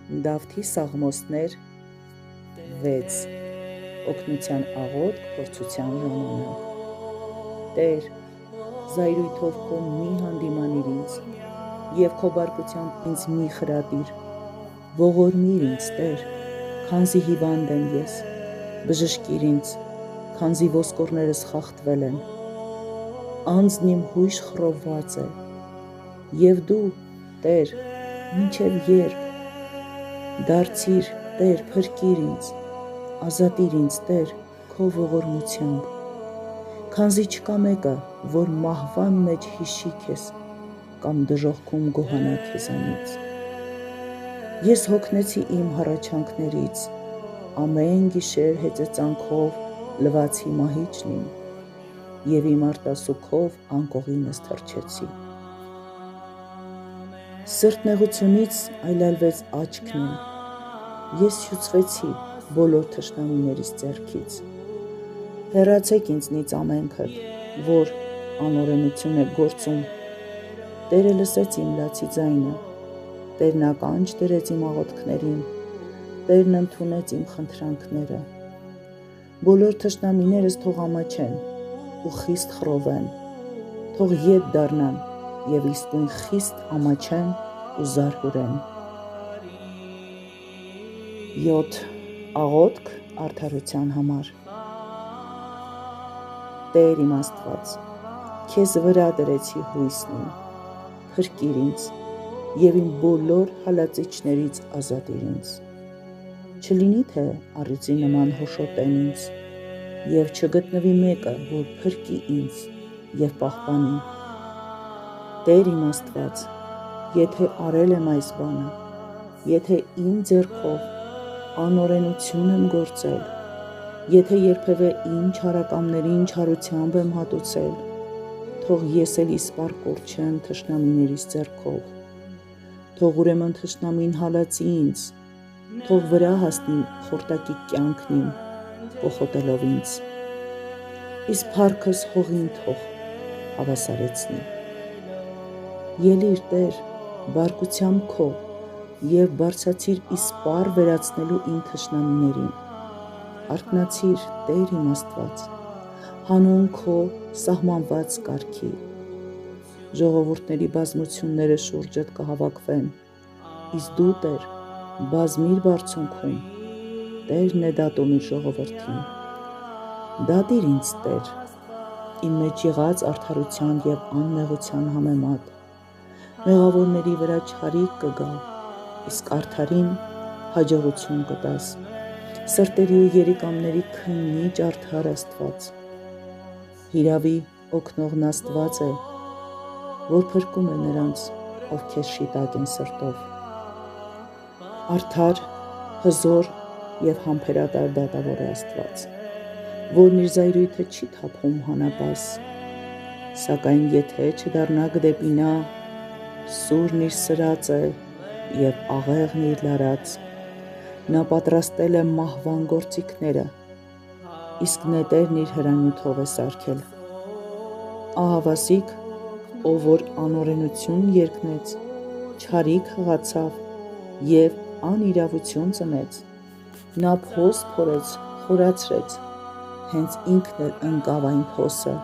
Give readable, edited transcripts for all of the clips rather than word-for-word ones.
Դավթի Սաղմոսներ 6. Օգնության աղոթք փորձության ժամանակ։ Տեր, զայրույթով քո մի հանդիմանիր ինձ, և քո բարկությամբ ինձ մի խրատիր, ողորմիր ինձ, Տեր, քանզի հիվանդ եմ ես, բժշկիր ինձ, քանզի ոսկորներս խախտվել են, անձն իմ հույժ խռովված է, և դու, Տեր, մինչև երբ, դարձիր, Տեր, փրկիր ինձ, ազատիր ինձ, Տեր, քո ողորմությամբ, քանզի չկա մեկը, որ մահվան մեջ հիշի քեզ, կամ դժոխքում գոհանա քեզանից։ Ես հոգնեցի իմ հառաչանքներից, ամեն գիշեր հեծեծանքով լվացի մահիճն իմ, և իմ արտասուքով անկողինս թռչեցի։ Սրտնեղությունից այլայլվեց աչքն իմ, ես հյուծվեցի բոլոր թշնամիներիս ձեռքից։ Հեռացեք ինձնից ամենքդ, որ անօրենություն է գործում։ Տերը լսեց իմ լացի ձայնը, Տերն ականջ դրեց իմ աղոթքներին, Տերն ընդունեց իմ խնդրանքները։ Բոլոր թշնամիներս թող ամաչեն ու խիստ խռովեն, թող ետ դառնան և իսկույն խիստ ամաչեն ու զարհուրեն։ 7. Աղոթք արդարության համար։ Տեր իմ Աստված, քեզ վրա դրեցի հույսն իմ, փրկիր ինձ և իմ բոլոր հալածիչներից ազատիր ինձ։ Չլինի թե առյուծի նման հոշոտեն ինձ, և չգտնվի մեկը, որ փրկի ինձ և պահպանի։ Տեր իմ Աստված, եթե արել եմ այս բանը, եթե իմ ձեռքով անօրենություն եմ գործել, եթե երբևէ իմ չարակամներին չարությամբ եմ հատուցել, թող ես էլ իսպառ կորչեմ թշնամիներիս ձեռքով, թող ուրեմն թշնամին հալածի ինձ, թող վրա հասնի խորտակի կյանքն իմ, կոխոտելով ինձ, իսկ փառքս հողին թող հավասարեցնի։ Ելիր, Տեր, բարկությամբ քո և բարձրացիր իսպառ վերացնելու իմ թշնամիներին, արթնացիր, Տեր իմ Աստված, հանուն քո սահմանված կարգի։ Ժողովուրդների բազմությունները շուրջդ կհավաքվեն, իսկ դու, Տեր, բազմիր բարձունքում, Տերն է դատում իր ժողովրդին։ Դատիր ինձ, Տեր, իմ մեջ եղած արդարության և անմեղության համեմատ, մեղավորների վրա չարիք կգա, իսկ արդարին հաջողություն կտաս, սրտերի ու երիկամների քննիչ արդար Աստված։ Հիրավի օգնողն Աստված է, որ փրկում է նրանց, ովքեր շիտակ են սրտով։ Արդար, հզոր և համբերատար դատավոր է Աստված, որն իր զայրույթը չի թափում հանապաս, սակայն եթե չդառնաք դեպի նա, սուրն իր սրած է և աղեղն իր լարած, նա պատրաստել է մահվան գործիքները, իսկ նետերն իր հրանյութով է սարքել։ Ահավասիկ, ով որ անօրենություն երկնեց, չարիք հղացավ և անիրավություն ծնեց, նա փոս փորեց, խորացրեց, հենց ինքն էլ ընկավ այն փոսը,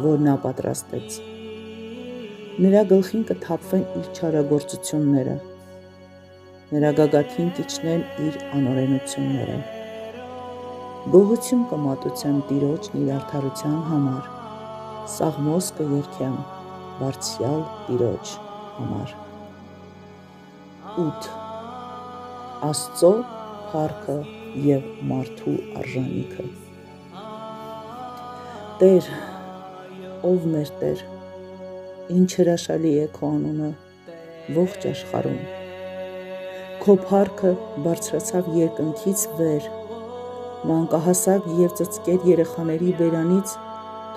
որ նա պատրաստեց։ Նրա գլխին կթափվեն իր չարագործությունները, նրա գագաթին կիջնեն իր անօրենությունները։ Գոհություն կմատուցեմ Տիրոջն իր արդարության համար, սաղմոս կերգեմ Բարձրյալ Տիրոջ համար։ 8. Աստծո փառքը և մարդու արժանիքը։ Տեր, ով մեր Տեր, ինչ հրաշալի է քո անունը ողջ աշխարհում։ Քո փառքը բարձրացավ երկնքից վեր, մանկահասակ և ծծկետ երեխաների բերանից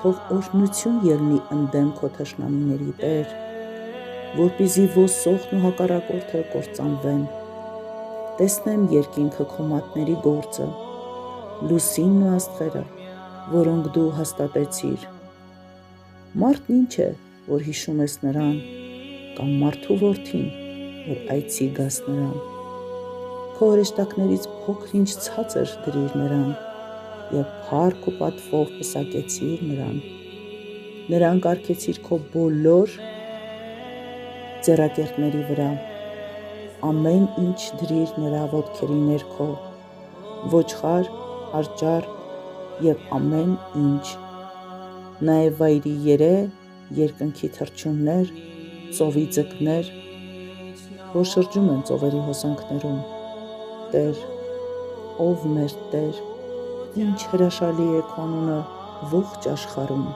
թող օրհնություն ելնի ընդդեմ քո թշնամիների, Տեր, որպեսզի ոսողն ու հակառակորդը կործանվեն։ Տեսնեմ երկինքը քո մատների գործը, լուսինն ու աստղերը, որոնք դու հաստատեցիր։ Մարդն ինչ է, որ հիշում ես նրան, կամ մարդու որդին, որ այցի գաս նրան։ քո հրեշտակներից փոքր-ինչ ցածր դրիր նրան և փառք ու պատվով պսակեցիր նրան կարգեցիր քո բոլոր ձեռակերտների վրա, ամեն ինչ դրիր նրա ոտքերի ներքո, ոչխար, արջառ և ամեն ինչ, նաև վայրի երե, երկնքի թռչուններ, ծովի ձկներ, որ շրջում են ծովերի հոսանքներում, Տեր, ով մեր Տեր, ինչ հրաշալի է քո անունը ողջ աշխարհում։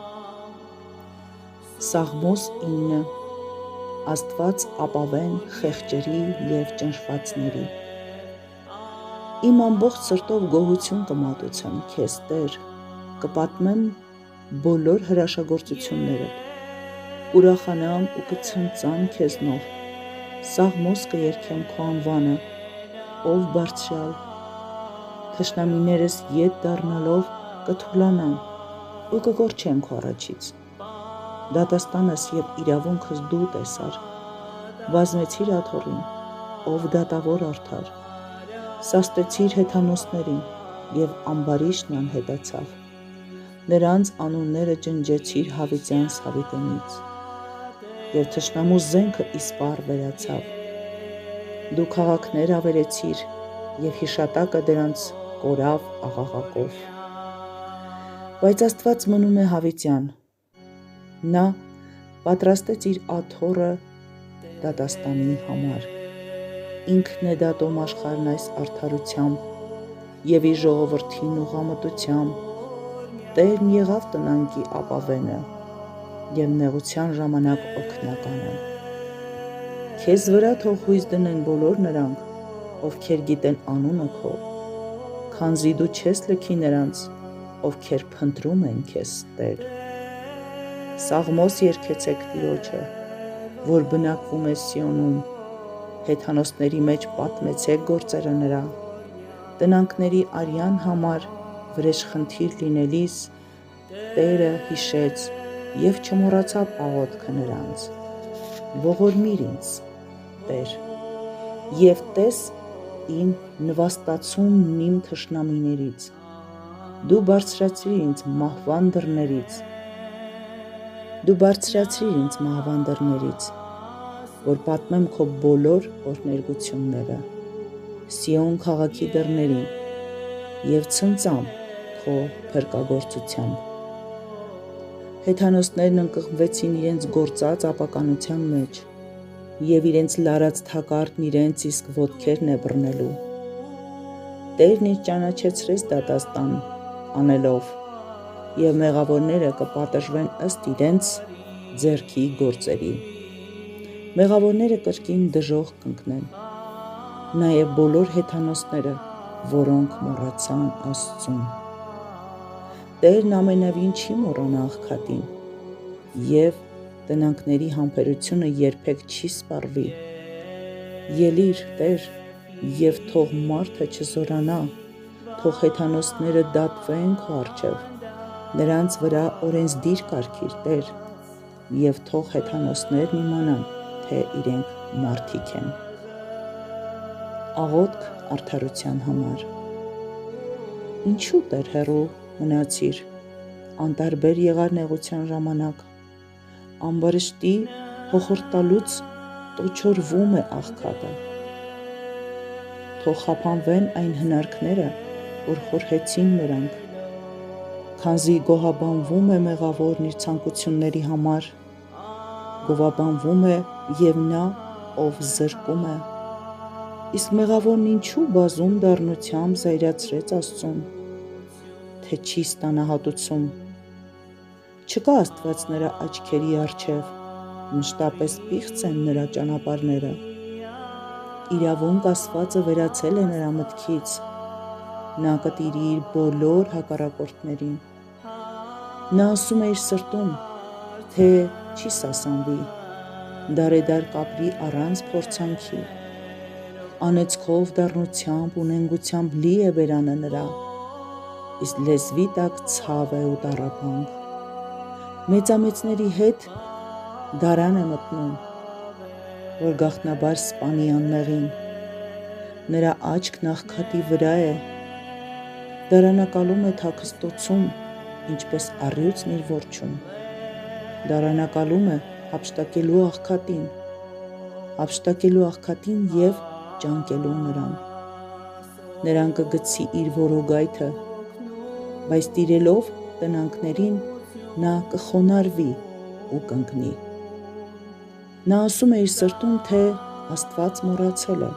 Սաղմոս 9 Աստված ապավեն խեղճերի և ճնշվածների։ Իմ ամբողջ սրտով գոհություն կմատուցեմ քեզ, Տեր, կպատմեմ բոլոր հրաշագործություններդ, կուրախանամ ու կցնծամ քեզնով, սաղմոս կերգեմ քո անվանը, ով բարձրյալ, թշնամիներս ետ դառնալով կթուլանան ու կկորչեն քո առաջից։ Դատաստանս և իրավունքս դու տեսար, բազմեցիր աթոռին, ով դատավոր արդար, սաստեցիր հեթանոսներին և ամբարիշտն անհետացավ, նրանց անունները ջնջեցիր հավիտյանս հավիտենից, և թշնամու զենքը իսպառ վերացավ, դու քաղաքներ ավերեցիր և հիշատակը դրանց կորավ աղաղակով, բայց Աստված մնում է հավիտյան, նա պատրաստեց իր աթոռը դատաստանի համար, ինքն է դատում աշխարհն այս արդարությամբ և իր ժողովրդին ուղղամտությամբ, Տերն եղավ տնանկի ապավենը և նեղության ժամանակ օգնականը։ Քեզ վրա թող հույս դնեն բոլոր նրանք, ովքեր գիտեն անունը քո, քանզի դու չես լքի նրանց, ովքեր փնտրում են քեզ, Տեր։ Սաղմոս երգեցեք Տիրոջը, որ բնակվում է Սիոնում, հեթանոսների մեջ պատմեցեք գործերը նրա, տնանքների արյան համար վրեժխնդիր լինելիս, Տերը հիշեց և չմոռացավ աղոթքը նրանց, ողորմիր ինձ, Տեր, և տես իմ նվաստացումն իմ թշնամիներից, դու բարձրացրիր ինձ մահվան դռներից, որ պատմեմ քո բոլոր օրհներգությունները, Սիոն քաղաքի դռներին և ցնծամ քո փրկագործությամբ։ Հեթանոսներն ընկղմվեցին իրենց գործած ապականության մեջ, և իրենց լարած թակարդն իրենց իսկ ոտքերն է բռնելու։ Տերն ինձ ճանաչեցրեց դատաստան անելով, և մեղավորները կպատժվեն ըստ իրենց ձեռքի գործերի։ Մեղավորները կրկին դժոխք կընկնեն, նաև բոլոր հեթանոսները, որոնք մոռացան Աստծուն։ Տերն ամենևին չի մոռանա աղքատին, և տնանքների համբերությունը երբեք չի սպառվի։ Ելիր, Տեր, և թող մարդը չզորանա, թող հեթանոսները դատվեն քո առջև, նրանց վրա օրենսդիր կարգիր, Տեր, և թող հեթանոսներն իմանան, թե իրենք մարդիկ են։ Աղոթք արդարության համար։ Ինչու Տեր հեռու մնացիր, անտարբեր եղար նեղության ժամանակ, ամբարիշտի հոխորտալուց տոչորվում է աղքատը, թող խափանվեն այն հնարքները, որ խորհեցին նրանք, քանզի գոհաբանվում է մեղավորն իր ցանկությունների համար, գովաբանվում է և նա, ով զրկում է, իսկ մեղավորն ինչու բազում դառնությամբ զայրացրեց Աստծուն, թե չի ստանա հատուցում, չկա Աստված նրա աչքերի առջև, մշտապես պիղծ են նրա ճանապարհները, իրավունք ասվածը վերացել է նրա մտքից, նա կտիրի իր բոլոր հակառակորդներին, նա ասում է իր սրտում, թե չի սասանվի, դարեդար կապրի առանց փորձանքի, անեծքով, դառնությամբ ու նենգությամբ լի է բերանը նրա, իսկ լեզվի տակ ցավ է ու տառապանք, մեծամեծների հետ դարան է մտնում, որ գաղտնաբար սպանի անմեղին, նրա աչքն աղքատի վրա է, դարանակալում է թաքստոցում, ինչպես առյուծն իր որջում, դարանակալում է հափշտակելու աղքատին և ճանկելու նրան, նրան կգցի իր որոգայթը, բայց տիրելով տնանքներին նա կխոնարհվի ու կընկնի, նա ասում է իր սրտում, թե Աստված մոռացել է,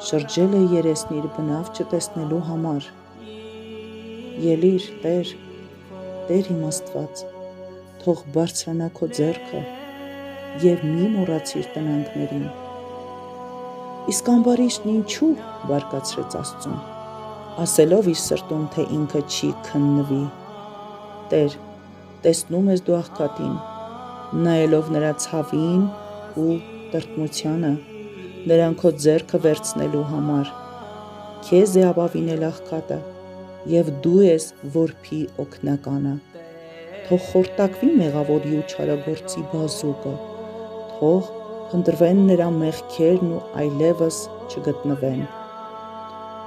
շրջել է երեսն իր բնավ չտեսնելու համար, ելիր Տեր իմ Աստված, թող բարձրանա քո ձեռքը և մի մոռացիր տնանքներին, իսկ ամբարիշտն ինչու բարկացրեց Աստծուն, ասելով իր սրտում, թե ինքը չի քննվի, Տեր, տեսնում ես դու աղքատին, նայելով նրա ցավին ու տրտմությանը, նրան քո ձեռքը վերցնելու համար, քեզ է ապավինել աղքատը և դու ես որբի օգնականը, թող խորտակվի մեղավորի ու չարագործի բազուկը, թող փնտրվեն նրա մեղքերն ու այլևս չգտնվեն,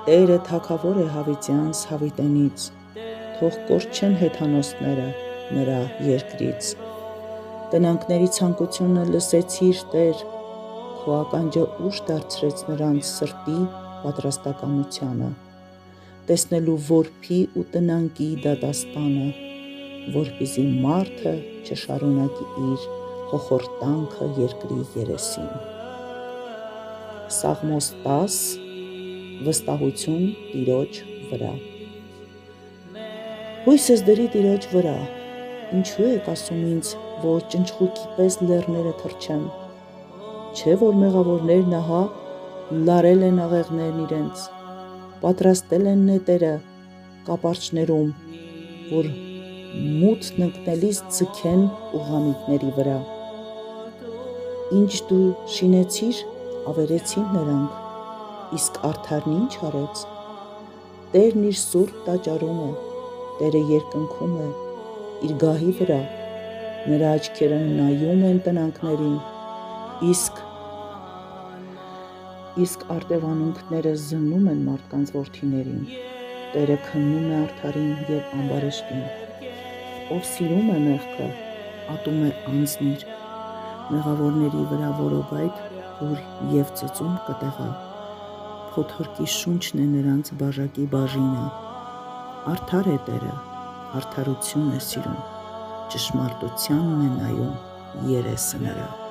Տերը թագավոր է հավիտյանս հավիտենից, թող կորչեն հեթանոսները նրա երկրից, տնանքների ցանկությունը լսեցիր Տեր, քո ականջը ուշ դարձրեց նրանց սրտի պատրաստակամությանը, տեսնելու որբի ու տնանքի դատաստանը, որպեսզի մարդը չշարունակի իր հոխորտանքը երկրի երեսին։ Սաղմոս 10 վստահություն Տիրոջ վրա։ Հույսս դրի Տիրոջ վրա, ինչու եք ասում ինձ, որ ճնճղուկի պես լեռները թռչեմ, չէ որ մեղավորներն ահա լարել են աղեղներն իրենց, պատրաստել են նետերը կապարճներում, որ մութն ընկնելիս ձգեն ուղղամիտների վրա, ինչ դու շինեցիր, ավերեցին նրանք, իսկ արդարն ինչ արեց, Տերն իր սուրբ տաճարում է, Տերը երկնքում է, իր գահի վրա, նրա աչքերը նայում են տնանքներին, իսկ արտևանունքները զննում են մարդկանց որդիներին, Տերը քննում է արդարին և ամբարիշտին, ով սիրում է մեղքը, ատում է անձն իր, մեղավորների վրա որոգայթ հուր և ծծում կտեղա, փոթորկի շունչն է նրանց բաժակի բաժինը, արդար է Տերը, արդարություն է սիրում, ճշմարտությանն է նայում երեսը նրա։